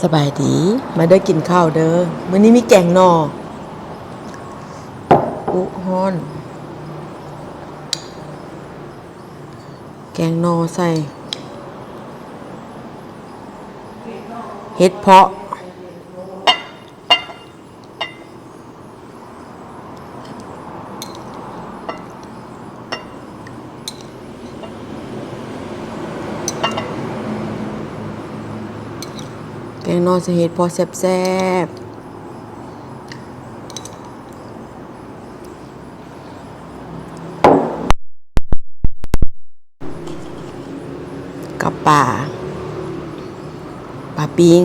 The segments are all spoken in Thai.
สบายดีมาได้กินข้าวเด้อมื้อนี้มีแกงหน่ออุฮ้อนแกงหน่อใส่เห็ดเพาะแกงหน่อใส่เห็ดเพาะแซ่บๆกับปลาปิ้ง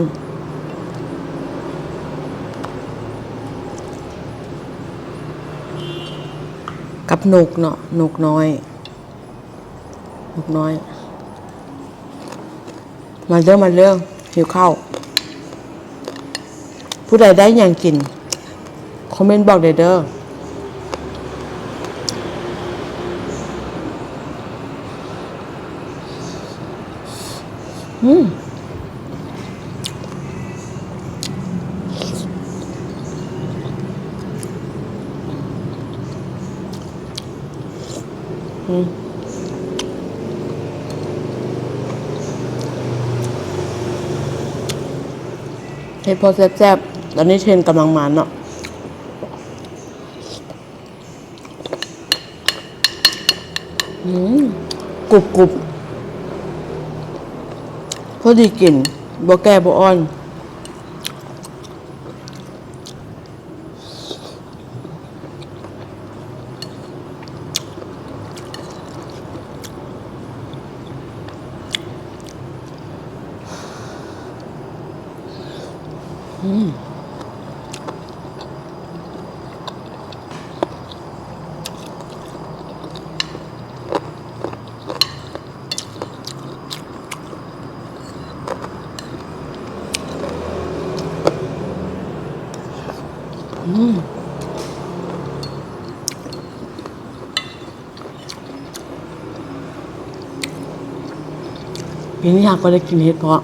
กับนกเนาะนกน้อยมาเรื่องหิวข้าวผู้ใดได้หยังกินคอมเมนต์บอกเด้อเห็ดเพาะแซ่บๆตอนนี้เทรนกำลังมาเนาะกรุบพอดีกินบ่แก่บ่อ่อนปีนี้อยากก็ได้กินเห็ดเพาะ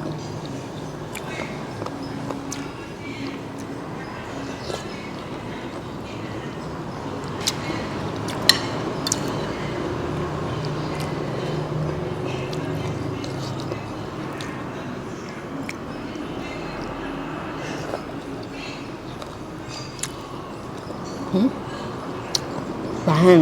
ปลาแห้ง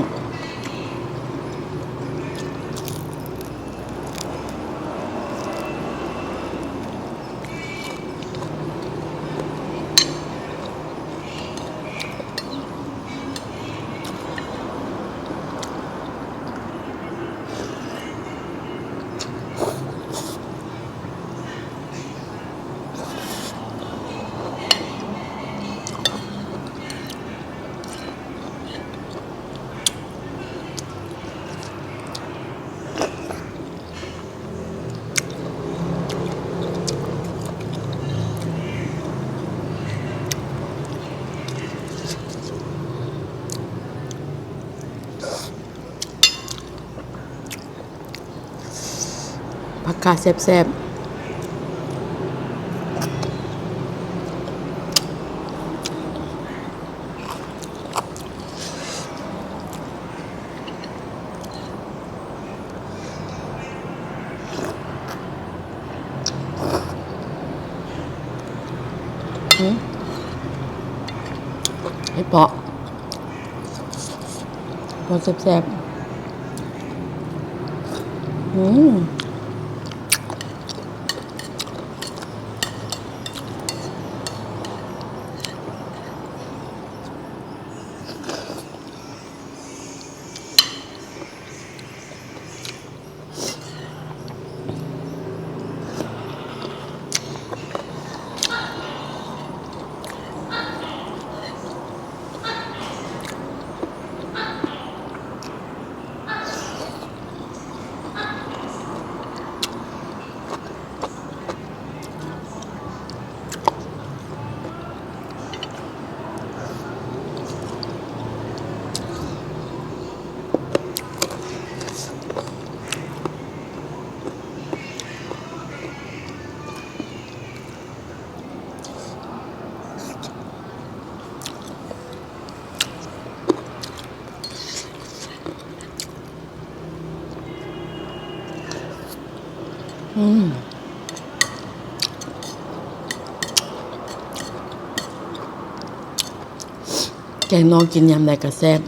ผักกาดแซ่บๆเห็ดเพาะแซ่บ แกงน้องกินยำใดก็แซ่บ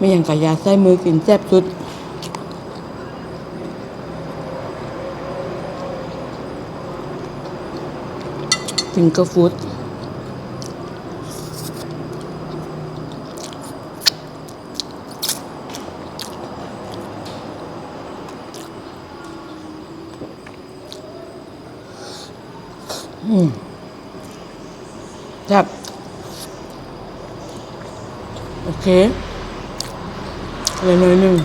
ไม่อย่างกะยาใส่มือกินแซ่บสุดฟิงเกอร์ฟู้ดแซ่บโอเคเลยหน่อยหนึ่ง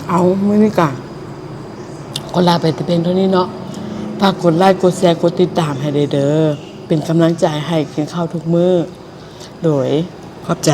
เอาไม่นี่กะก็ลาไปแต่เพียงเท่านี้เนาะฝากกดไลค์กดแชร์กดติดตามให้เด้อเป็นกำลังใจให้กินข้าวทุกมื้อโดยขอบใจ